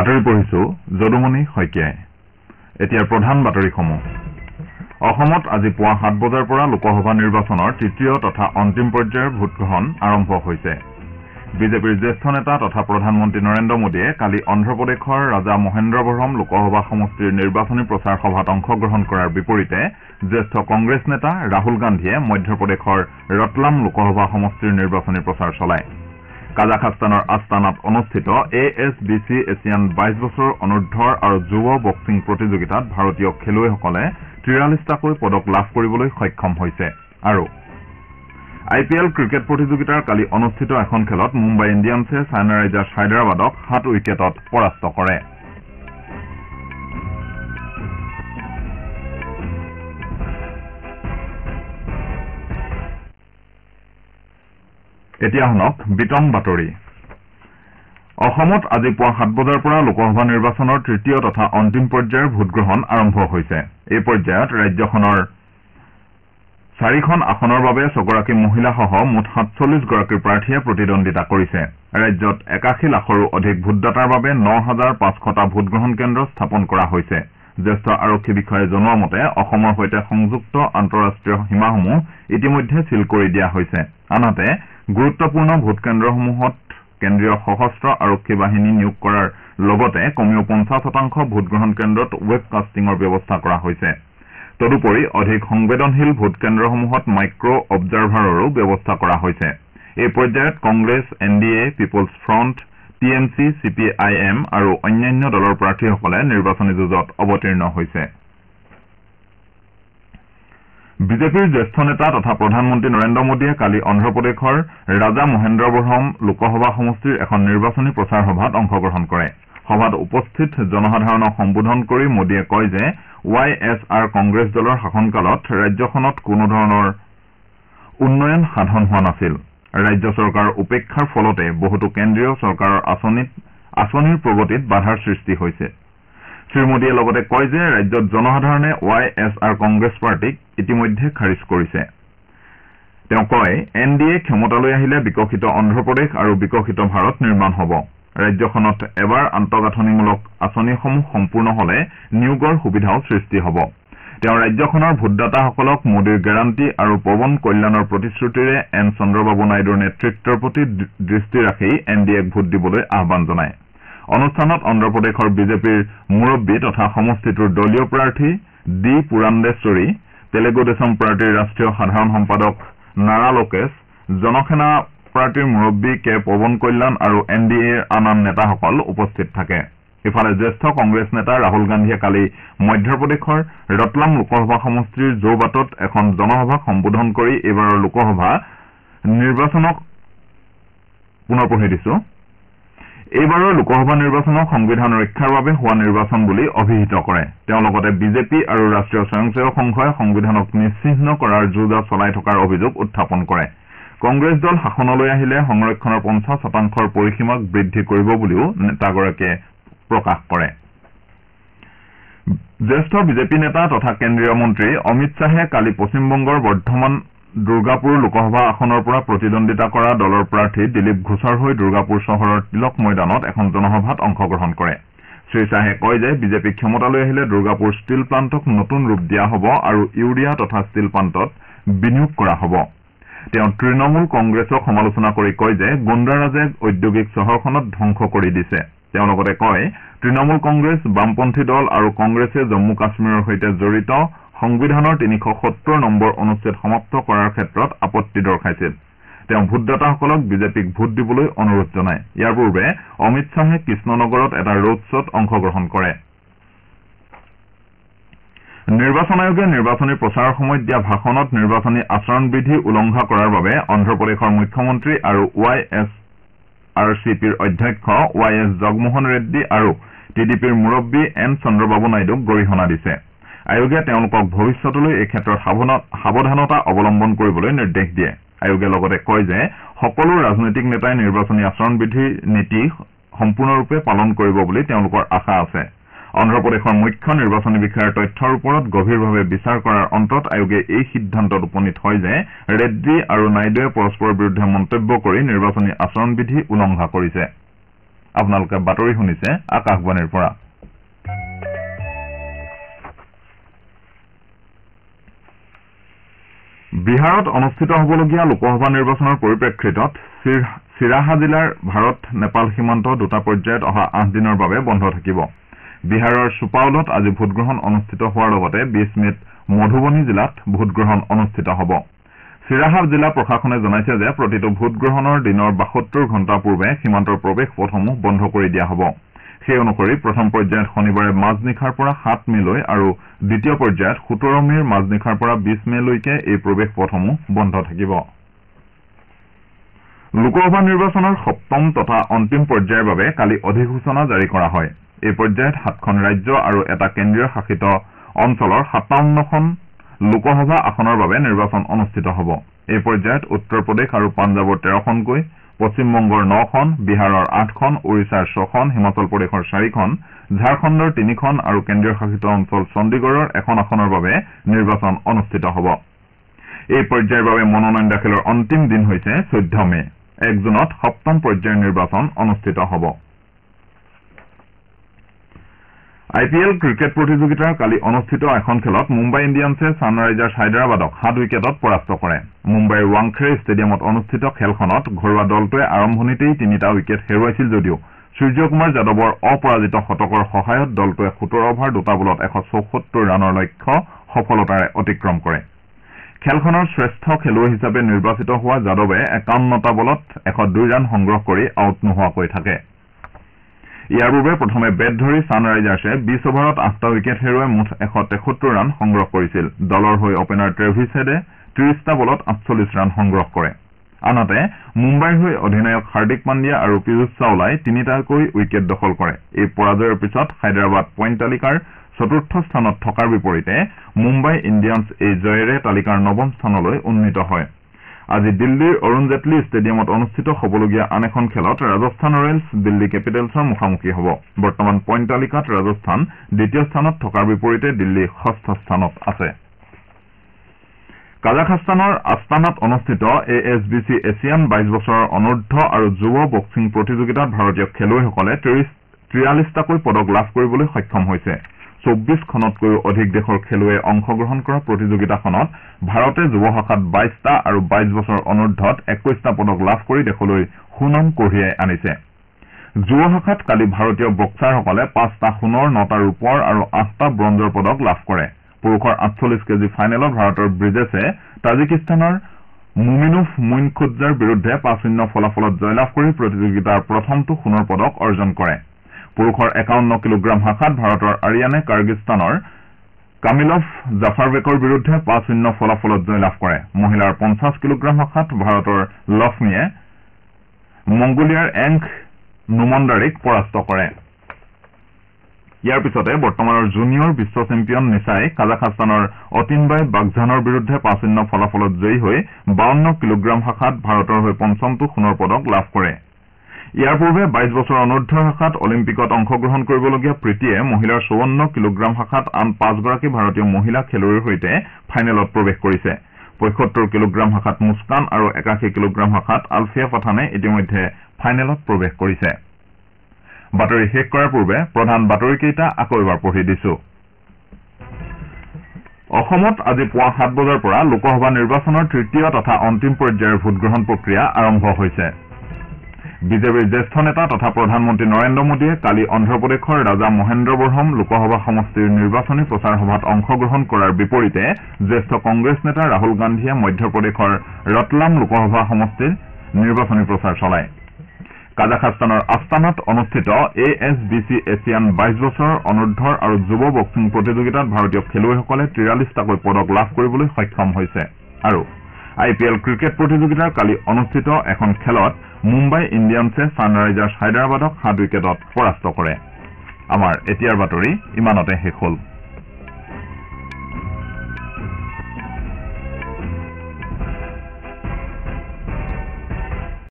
বাতৰি পঢ়িছো যদুমণি শইকীয়াই। এতিয়া প্ৰধান বাতৰিসমূহ। অসমত আজি পুৱা 7 বজাৰ পৰা লোকসভা নিৰ্বাচনৰ তৃতীয় তথা অন্তিম পৰ্যায়ৰ ভোটগ্ৰহণ আৰম্ভ হৈছে। বিজেপিৰ জ্যেষ্ঠ নেতা তথা প্ৰধানমন্ত্ৰী নৰেন্দ্ৰ মোদীয়ে কালি অন্ধ্ৰপ্ৰদেশৰ ৰাজা মহেন্দ্ৰবৰম লোকসভা সমষ্টিৰ নিৰ্বাচনী প্ৰচাৰ সভাত অংশগ্ৰহণ কৰাৰ বিপৰীতে জ্যেষ্ঠ কংগ্ৰেছ নেতা ৰাহুল গান্ধীয়ে মধ্যপ্ৰদেশৰ ৰটলাম লোকসভা সমষ্টিৰ নিৰ্বাচনী প্ৰচাৰ চলায়। কাজাখাস্তানৰ আস্তানাত অনুষ্ঠিত ASBC এছিয়ান 22 বছৰ অনূৰ্ধ্বৰ আৰু যুৱ বক্সিং প্ৰতিযোগিতাত ভাৰতীয় খেলুৱৈসকলে 43টাকৈ পদক লাভ কৰিবলৈ সক্ষম হৈছে। আৰু IPL ক্ৰিকেট প্ৰতিযোগিতাৰ কালি অনুষ্ঠিত এখন খেলত মুম্বাই ইণ্ডিয়ানছে ছানৰাইজাৰ্ছ হায়দৰাবাদক 7 উইকেটত পৰাস্ত কৰে। এতিয়া শুনক বিতং বাতৰি। অসমত আজি পুৱা 7 বজাৰ পৰা লোকসভা নিৰ্বাচনৰ তৃতীয় তথা অন্তিম পৰ্যায়ৰ ভোটগ্ৰহণ আৰম্ভ হৈছে। এই পৰ্যায়ত ৰাজ্যখনৰ 4খন আসনৰ বাবে 6গৰাকী মহিলাসহ মুঠ 47 গৰাকী প্ৰাৰ্থীয়ে প্ৰতিদ্বন্দ্বিতা কৰিছে। ৰাজ্যত 81 লাখৰো অধিক ভোটদাতাৰ বাবে 9,500টা ভোটগ্ৰহণ কেন্দ্ৰ স্থাপন কৰা হৈছে। জ্যেষ্ঠ আৰক্ষী বিষয়াই জনোৱা মতে অসমৰ সৈতে সংযুক্ত আন্তঃৰাষ্ট্ৰীয় সীমাসমূহ ইতিমধ্যে চিল কৰি দিয়া হৈছে। আনহাতে গুৰুত্বপূৰ্ণ ভোটকেন্দ্ৰসমূহত কেন্দ্ৰীয় সশস্ত্ৰ আৰক্ষী বাহিনী নিয়োগ কৰাৰ লগতে কমেও 50% ভোটগ্ৰহণ কেন্দ্ৰত ৱেব কাষ্টিঙৰ ব্যৱস্থা কৰা হৈছে। তদুপৰি অধিক সংবেদনশীল ভোটকেন্দ্ৰসমূহত মাইক্ৰ অবজাৰভাৰৰো ব্যৱস্থা কৰা হৈছে। এই পৰ্যায়ত Congress, NDA, people's front, TMC, CPIM আৰু অন্যান্য দলৰ প্ৰাৰ্থীসকলে নিৰ্বাচনী যুঁজত অৱতীৰ্ণ হৈছে। বিজেপিৰ জ্যেষ্ঠ নেতা তথা প্ৰধানমন্ত্ৰী নৰেন্দ্ৰ মোদীয়ে কালি অন্ধ্ৰপ্ৰদেশৰ ৰাজা মহেন্দ্ৰবৰম লোকসভা সমষ্টিৰ এখন নিৰ্বাচনী প্ৰচাৰ সভাত অংশগ্ৰহণ কৰে। সভাত উপস্থিত জনসাধাৰণক সম্বোধন কৰি মোদীয়ে কয় যে YSR কংগ্ৰেছ দলৰ শাসনকালত ৰাজ্যখনত কোনো ধৰণৰ উন্নয়ন সাধন হোৱা নাছিল। ৰাজ্য চৰকাৰৰ উপেক্ষাৰ ফলতে বহুতো কেন্দ্ৰীয় চৰকাৰৰ আঁচনিৰ প্ৰগতিত বাধাৰ সৃষ্টি হৈছে। শ্ৰীমোদীয়ে লগতে কয় যে ৰাজ্যত জনসাধাৰণে YSR কংগ্ৰেছ পাৰ্টীক ইতিমধ্যে খাৰিজ কৰিছে। তেওঁ কয় NDA ক্ষমতালৈ আহিলে বিকশিত অন্ধ্ৰপ্ৰদেশ আৰু বিকশিত ভাৰত নিৰ্মাণ হ'ব। ৰাজ্যখনত এবাৰ আন্তঃগাঁথনিমূলক আঁচনিসমূহ সম্পূৰ্ণ হলে নিয়োগৰ সুবিধাও সৃষ্টি হ'ব। তেওঁ ৰাজ্যখনৰ ভোটদাতাসকলক মোদীৰ গেৰাণ্টি আৰু পৱন কল্যাণৰ প্ৰতিশ্ৰুতিৰে N চন্দ্ৰবাবু নাইডুৰ নেতৃত্বৰ প্ৰতি দৃষ্টি ৰাখি NDAক ভোট দিবলৈ আহ্বান জনায়। অনুষ্ঠানত অন্ধ্ৰপ্ৰদেশৰ বিজেপিৰ মুৰব্বী তথা সমষ্টিটোৰ দলীয় প্ৰাৰ্থী D পুৰান্দেশ্বৰী, তেলেগু দেশম পাৰ্টীৰ ৰাষ্ট্ৰীয় সাধাৰণ সম্পাদক নাৰা লোকেশ, জনসেনা পাৰ্টীৰ মুৰব্বী K পৱন কল্যাণ আৰু NDAৰ আন নেতাসকল উপস্থিত থাকে। ইফালে জ্যেষ্ঠ কংগ্ৰেছ নেতা ৰাহুল গান্ধীয়ে কালি মধ্যপ্ৰদেশৰ ৰটলাম লোকসভা সমষ্টিৰ জৌবাটত এখন জনসভাক সম্বোধন কৰি এইবাৰৰ লোকসভা নিৰ্বাচনক সংবিধান ৰক্ষাৰ বাবে হোৱা নিৰ্বাচন বুলি অভিহিত কৰে। তেওঁ লগতে বিজেপি আৰু ৰাষ্ট্ৰীয় স্বয়ংসেৱক সংঘই সংবিধানক নিশ্চিহ্ন কৰাৰ যুঁজা চলাই থকাৰ অভিযোগ উত্থাপন কৰে। কংগ্ৰেছ দল শাসনলৈ আহিলে সংৰক্ষণৰ 50% পৰিসীমাক বৃদ্ধি কৰিব বুলিও নেতাগৰাকীয়ে প্ৰকাশ কৰে। জ্যেষ্ঠ বিজেপি নেতা তথা কেন্দ্ৰীয় মন্ত্ৰী অমিত শ্বাহে কালি পশ্চিমবংগৰ বৰ্ধমান দুৰ্গাপুৰ লোকসভা আসনৰ পৰা প্ৰতিদ্বন্দ্বিতা কৰা দলৰ প্ৰাৰ্থী দিলীপ ঘোষৰ হৈ দুৰ্গাপুৰ চহৰৰ তিলক ময়দানত এখন জনসভাত অংশগ্ৰহণ কৰে। শ্ৰীশ্বাহে কয় যে বিজেপি ক্ষমতালৈ আহিলে দুৰ্গাপুৰ ষ্টীল প্লাণ্টক নতুন ৰূপ দিয়া হ'ব আৰু ইউৰিয়া তথা ষ্টীল প্লাণ্টত বিনিয়োগ কৰা হ'ব। তেওঁ তৃণমূল কংগ্ৰেছক সমালোচনা কৰি কয় যে গুণ্ডাৰাজে ঔদ্যোগিক চহৰখনত ধ্বংস কৰি দিছে। তেওঁ লগতে কয় তৃণমূল কংগ্ৰেছ, বামপন্থী দল আৰু কংগ্ৰেছে জম্মু কাশ্মীৰৰ সৈতে জড়িত সংবিধানৰ 370 নম্বৰ অনুচ্ছেদ সমাপ্ত কৰাৰ ক্ষেত্ৰত আপত্তি দৰ্শাইছিল। তেওঁ ভোটদাতাসকলক বিজেপিক ভোট দিবলৈ অনুৰোধ জনায়। ইয়াৰ পূৰ্বে অমিত শ্বাহে কৃষ্ণনগৰত এটা ৰোড শ্বত অংশগ্ৰহণ কৰে। নিৰ্বাচন আয়োগে নিৰ্বাচনী প্ৰচাৰৰ সময়ত দিয়া ভাষণত নিৰ্বাচনী আচৰণবিধি উলংঘা কৰাৰ বাবে অন্ধ্ৰপ্ৰদেশৰ মুখ্যমন্ত্ৰী আৰু YSRCPৰ অধ্যক্ষ YS জগমোহন ৰেড্ডী আৰু TDPৰ মুৰব্বী N চন্দ্ৰবাবু নাইডুক গৰিহণা দিছে। আয়োগে তেওঁলোকক ভৱিষ্যতলৈ এই ক্ষেত্ৰত সাৱধানতা অৱলম্বন কৰিবলৈ নিৰ্দেশ দিয়ে। আয়োগে লগতে কয় যে সকলো ৰাজনৈতিক নেতাই নিৰ্বাচনী আচৰণবিধিৰ নীতি সম্পূৰ্ণৰূপে পালন কৰিব বুলি তেওঁলোকৰ আশা আছে। অন্ধ্ৰপ্ৰদেশৰ মুখ্য নিৰ্বাচনী বিষয়াৰ তথ্যৰ ওপৰত গভীৰভাৱে বিচাৰ কৰাৰ অন্তত আয়োগে এই সিদ্ধান্তত উপনীত হয় যে ৰেড্ডী আৰু নাইডুৱে পৰস্পৰৰ বিৰুদ্ধে মন্তব্য কৰি নিৰ্বাচনী আচৰণবিধি উলংঘা কৰিছে। আপোনালোকে বাতৰি শুনিছে আকাশবাণীৰ পৰা। বিহাৰত অনুষ্ঠিত হ'বলগীয়া লোকসভা নিৰ্বাচনৰ পৰিপ্ৰেক্ষিতত চিৰাহা জিলাৰ ভাৰত নেপাল সীমান্ত দুটা পৰ্যায়ত অহা 8 দিনৰ বাবে বন্ধ থাকিব। বিহাৰৰ সুপাউলত আজি ভোটগ্ৰহণ অনুষ্ঠিত হোৱাৰ লগতে 20 মেত মধুবনী জিলাত ভোটগ্ৰহণ অনুষ্ঠিত হ'ব। চিৰাহা জিলা প্ৰশাসনে জনাইছে যে প্ৰতিটো ভোটগ্ৰহণৰ দিনৰ 72 ঘণ্টা পূৰ্বে সীমান্তৰ প্ৰৱেশ পথসমূহ বন্ধ কৰি দিয়া হ'ব। সেই অনুসৰি প্ৰথম পৰ্যায়ত শনিবাৰে মাজনিশাৰ পৰা 7 মেলৈ আৰু দ্বিতীয় পৰ্যায়ত 17 মেৰ মাজনিশাৰ পৰা 20 মেলৈকে এই প্ৰৱেশ পথসমূহ বন্ধ থাকিব। লোকসভা নিৰ্বাচনৰ সপ্তম তথা অন্তিম পৰ্যায়ৰ বাবে কালি অধিসূচনা জাৰি কৰা হয়। এই পৰ্যায়ত 7খন ৰাজ্য আৰু এটা কেন্দ্ৰীয় শাসিত অঞ্চলৰ 57খন লোকসভা আসনৰ বাবে নিৰ্বাচন অনুষ্ঠিত হ'ব। এই পৰ্যায়ত উত্তৰ প্ৰদেশ আৰু পাঞ্জাৱৰ 13খনকৈ, পশ্চিমবংগৰ 9খন, বিহাৰৰ 8খন, ওড়িশাৰ 6খন, হিমাচল প্ৰদেশৰ 4খন, ঝাৰখণ্ডৰ 3খন আৰু কেন্দ্ৰীয় শাসিত অঞ্চল চণ্ডীগড়ৰ 1খন আসনৰ বাবে নিৰ্বাচন অনুষ্ঠিত হ'ব। এই পৰ্যায়ৰ বাবে মনোনয়ন দাখিলৰ অন্তিম দিন হৈছে 14 মে। 1 জুনত সপ্তম পৰ্যায়ৰ নিৰ্বাচন অনুষ্ঠিত হ'ব। IPL ক্ৰিকেট প্ৰতিযোগিতাৰ কালি অনুষ্ঠিত এখন খেলত মুম্বাই ইণ্ডিয়ানছে ছানৰাইজাৰ্ছ হায়দৰাবাদক 7 উইকেটত পৰাস্ত কৰে। মুম্বাইৰ ৱাংখেড়ে ষ্টেডিয়ামত অনুষ্ঠিত খেলখনত ঘৰুৱা দলটোৱে আৰম্ভণিতেই 3টা উইকেট হেৰুৱাইছিল যদিও সূৰ্যকুমাৰ যাদৱৰ অপৰাজিত শতকৰ সহায়ত দলটোৱে 17 অভাৰ 2টা বলত 174 ৰানৰ লক্ষ্য সফলতাৰে অতিক্ৰম কৰে। খেলখনৰ শ্ৰেষ্ঠ খেলুৱৈ হিচাপে নিৰ্বাচিত হোৱা যাদৱে 51টা বলত 102 ৰান সংগ্ৰহ কৰি আউট নোহোৱাকৈ থাকে। ইয়াৰ পূৰ্বে প্ৰথমে বেট ধৰি ছানৰাইজাৰ্ছে 20 অভাৰত 8টা উইকেট হেৰুৱাই মুঠ 173 ৰান সংগ্ৰহ কৰিছিল। দলৰ হৈ অপেনাৰ ট্ৰেভিছ হেডে 30টা বলত 48 ৰান সংগ্ৰহ কৰে। আনহাতে মুম্বাইৰ হৈ অধিনায়ক হাৰ্দিক পাণ্ডিয়া আৰু পীয়ুষ চাওলাই 3টাকৈ উইকেট দখল কৰে। এই পৰাজয়ৰ পিছত হায়দৰাবাদ পইণ্ট তালিকাৰ 4ৰ্থ স্থানত থকাৰ বিপৰীতে মুম্বাই ইণ্ডিয়ানছ এই জয়েৰে তালিকাৰ 9ম স্থানলৈ উন্নীত হয়। আজি দিল্লীৰ অৰুণ জেটলী ষ্টেডিয়ামত অনুষ্ঠিত হ'বলগীয়া আন এখন খেলত ৰাজস্থান ৰয়েলছ দিল্লী কেপিটেলছৰ মুখামুখি হ'ব। বৰ্তমান পইণ্ট তালিকাত ৰাজস্থান 2য় স্থানত থকাৰ বিপৰীতে দিল্লী 6ষ্ঠ স্থানত আছে। কাজাখাস্তানৰ আস্তানাত অনুষ্ঠিত ASBC এছিয়ান 22 বছৰৰ অনূৰ্ধ্ব আৰু যুৱ বক্সিং প্ৰতিযোগিতাত ভাৰতীয় খেলুৱৈসকলে 43টাকৈ পদক লাভ কৰিবলৈ সক্ষম হৈছে। 24খনতকৈও অধিক দেশৰ খেলুৱৈয়ে অংশগ্ৰহণ কৰা প্ৰতিযোগিতাখনত ভাৰতে যুৱ শাখাত 22টা আৰু 22 বছৰ অনূৰ্ধ্বত 21টা পদক লাভ কৰি দেশলৈ সুনাম কঢ়িয়াই আনিছে। যুৱ শাখাত কালি ভাৰতীয় বক্সাৰসকলে 5টা সোণৰ, 9টা ৰূপৰ আৰু 8টা ব্ৰঞ্জৰ পদক লাভ কৰে। পুৰুষৰ 48 কেজি ফাইনেলত ভাৰতৰ ব্ৰিজেছে তাজিকিস্তানৰ মুমিনোভ মুইনখুটজাৰ বিৰুদ্ধে 5-0 ফলাফলত জয়লাভ কৰি প্ৰতিযোগিতাৰ প্ৰথমটো সোণৰ পদক অৰ্জন কৰে। পুৰুষৰ 51 কিলোগ্ৰাম শাখাত ভাৰতৰ আৰিয়ানে কাৰ্গিস্তানৰ কামিলভ জাফাৰবেকৰ বিৰুদ্ধে 5-0 ফলাফলত জয়লাভ কৰে। মহিলাৰ 50 কিলোগ্ৰাম শাখাত ভাৰতৰ লক্ষ্মীয়ে মংগোলিয়াৰ এংখ নুমণ্ডাৰীক পৰাস্ত কৰে। ইয়াৰ পিছতে বৰ্তমানৰ জুনিয়ৰ বিশ্ব চেম্পিয়ন নিচাই কাজাখাস্তানৰ অটিনবাই বাগঝানৰ বিৰুদ্ধে 5-0 ফলাফলত জয়ী হৈ 52 কিলোগ্ৰাম শাখাত ভাৰতৰ হৈ 5মটো সোণৰ পদক লাভ কৰে। ইয়াৰ পূৰ্বে 22 বছৰ অনূৰ্ধ্ব শাখাত অলিম্পিকত অংশগ্ৰহণ কৰিবলগীয়া প্ৰীতিয়ে মহিলাৰ 54 কিলোগ্ৰাম শাখাত আন 5গৰাকী ভাৰতীয় মহিলা খেলুৱৈৰ সৈতে ফাইনেলত প্ৰৱেশ কৰিছে। 75 কিলোগ্ৰাম শাখাত মুস্কান আৰু 81 কিলোগ্ৰাম শাখাত আলফিয়া পাঠানে ইতিমধ্যে ফাইনেলত প্ৰৱেশ কৰিছে। বাতৰি শেষ কৰাৰ পূৰ্বে প্ৰধান বাতৰিকেইটা আকৌ এবাৰ পঢ়ি দিছো। অসমত আজি পুৱা 7 বজাৰ পৰা লোকসভা নিৰ্বাচনৰ তৃতীয় তথা অন্তিম পৰ্যায়ৰ ভোটগ্ৰহণ প্ৰক্ৰিয়া আৰম্ভ হৈছে। বিজেপিৰ জ্যেষ্ঠ নেতা তথা প্ৰধানমন্ত্ৰী নৰেন্দ্ৰ মোদীয়ে কালি অন্ধ্ৰপ্ৰদেশৰ ৰাজা মহেন্দ্ৰবৰহম লোকসভা সমষ্টিৰ নিৰ্বাচনী প্ৰচাৰ সভাত অংশগ্ৰহণ কৰাৰ বিপৰীতে জ্যেষ্ঠ কংগ্ৰেছ নেতা ৰাহুল গান্ধীয়ে মধ্যপ্ৰদেশৰ ৰটলাম লোকসভা সমষ্টিৰ নিৰ্বাচনী প্ৰচাৰ চলায়। কাজাখাস্তানৰ আস্তানাত অনুষ্ঠিত ASBC এছিয়ান 22 বছৰৰ অনূৰ্ধ্বৰ আৰু যুৱ বক্সিং প্ৰতিযোগিতাত ভাৰতীয় খেলুৱৈসকলে 43টাকৈ পদক লাভ কৰিবলৈ সক্ষম হৈছে। আৰু IPL ক্ৰিকেট প্ৰতিযোগিতাৰ কালি অনুষ্ঠিত এখন খেলত মুম্বাই ইণ্ডিয়ানছে ছানৰাইজাৰ্ছ হায়দৰাবাদক 7 উইকেটত পৰাস্ত কৰে। আমাৰ এতিয়াৰ বাতৰি ইমানতে শেষ হ'ল।